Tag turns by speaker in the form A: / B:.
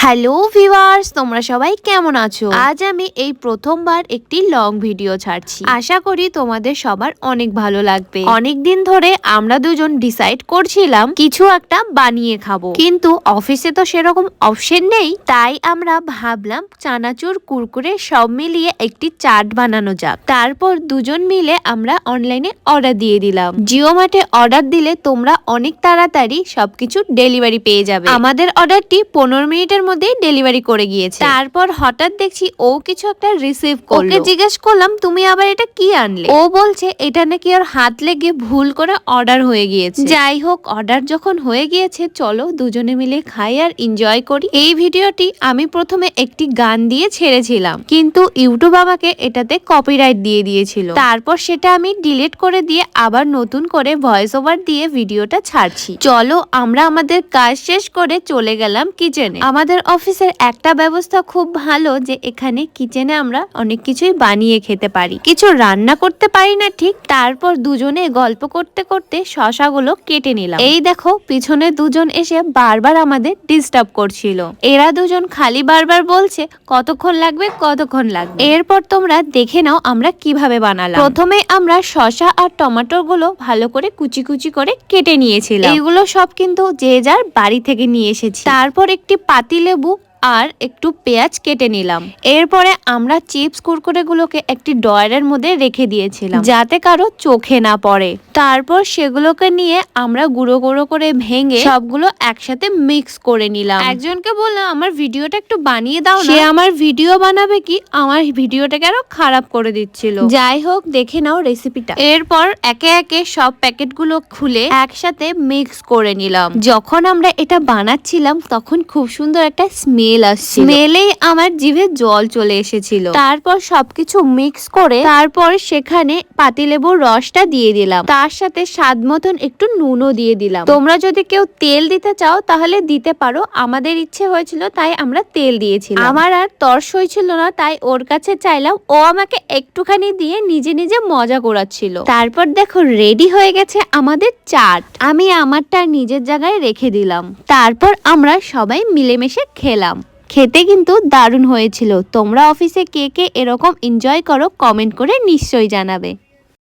A: Hello viewers, তোমরা সবাই কেমন আছো? আজ আমি এই প্রথমবার একটি লং ভিডিও ছাড়ছি। আশা করি তোমাদের সবার অনেক ভালো লাগবে। অনেকদিন ধরে আমরা দুজন ডিসাইড করছিলাম কিছু একটা বানিয়ে খাবো, কিন্তু অফিসে তো সেরকম অপশন নেই। তাই আমরা ভাবলাম চানাচুর কুরকুরে সব মিলিয়ে একটি চাট বানানো যাক। তারপর দুজন মিলে আমরা অনলাইনে অর্ডার দিয়ে দিলাম। জিও মার্টে অর্ডার দিলে তোমরা অনেক তাড়াতাড়ি সবকিছু ডেলিভারি পেয়ে যাবে। আমাদের অর্ডারটি 15 মিনিটের মধ্যেই ডেলিভারি করে গিয়েছে। তারপর হঠাৎ দেখছি ও কিছু একটা রিসিভ করলো। ওকে জিজ্ঞেস করলাম তুমি আবার এটা কি আনলে? ও বলছে এটা নাকি ওর হাত লেগে ভুল করে অর্ডার হয়ে গিয়েছে। যাই হোক, অর্ডার যখন হয়ে গিয়েছে চলো দুজনে মিলে খাই আর এনজয় করি। এই ভিডিওটি আমি প্রথমে একটি গান দিয়ে ছেড়েছিলাম, কিন্তু ইউটিউব আমাকে এটাতে কপিরাইট দিয়ে দিয়েছিল। তারপর সেটা আমি ডিলিট করে দিয়ে আবার নতুন করে ভয়েস ওভার দিয়ে ভিডিওটা ছাড়ছি। চলো আমরা আমাদের কাজ শেষ করে চলে গেলাম কিচেনে। আমাদের অফিসের একটা ব্যবস্থা খুব ভালো যে এখানে কিচেনে আমরা অনেক কিছুই বানিয়ে খেতে পারি। কিছু রান্না করতে পারি না ঠিক। তারপর দুজনে গল্প করতে করতে শশাগুলো কেটে নিলাম। এই দেখো পিছনে দুজন এসে বারবার আমাদের ডিস্টার্ব করছিল। এরা দুজন খালি বারবার বলছে কতক্ষণ লাগবে কতক্ষণ লাগবে। এরপর তোমরা দেখে নাও আমরা কিভাবে বানালাম। প্রথমে আমরা শশা আর টমেটো গুলো ভালো করে কুচি কুচি করে কেটে নিয়েছিলাম। এইগুলো সব কিন্তু যে যার বাড়ি থেকে নিয়ে এসেছি। তারপর একটি পাতিলেবু আর একটু পেঁয়াজ কেটে নিলাম। এরপরে আমরা চিপস কুরকুরে গুলোকে একটি ড্রয়ারের মধ্যে রেখে দিয়েছিলাম যাতে কারো চোখে না পড়ে। তারপর সেগুলোকে নিয়ে আমরা গুঁড়ো গুঁড়ো করে ভেঙে সবগুলো একসাথে মিক্স করে নিলাম। একজনকে বললাম আমার ভিডিওটা একটু বানিয়ে দাও না। সে আমার ভিডিও বানাবে কি আমার ভিডিওটাকে আরো খারাপ করে দিচ্ছিল। যাই হোক দেখে নাও রেসিপিটা। এরপর একে একে সব প্যাকেটগুলো খুলে একসাথে মিক্স করে নিলাম। যখন আমরা এটা বানাচ্ছিলাম তখন খুব সুন্দর একটা স্মেলেই আমার জিভে জল চলে এসেছিল। তারপর সবকিছু মিক্স করে তারপর সেখানে পাতিলেবুর রসটা দিয়ে দিলাম। তার সাথে স্বাদ মতন একটু নুনও দিয়ে দিলাম। তোমরা যদি কেউ তেল দিতে চাও তাহলে দিতে পারো। আমাদের ইচ্ছে হয়েছিল তাই আমরা তেল দিয়েছিলাম। আমার আর তর্স হয়েছিল না তাই ওর কাছে চাইলাম। ও আমাকে একটুখানি দিয়ে নিজে নিজে মজা করাচ্ছিল। তারপর দেখো রেডি হয়ে গেছে আমাদের চাট। আমি আমারটা নিজের জায়গায় রেখে দিলাম। তারপর আমরা সবাই মিলেমিশে খেলাম। খেতে কিন্তু দারুণ হয়েছিল। তোমরা অফিসে কে কে এরকম এনজয় করো কমেন্ট করে নিশ্চয়ই জানাবে।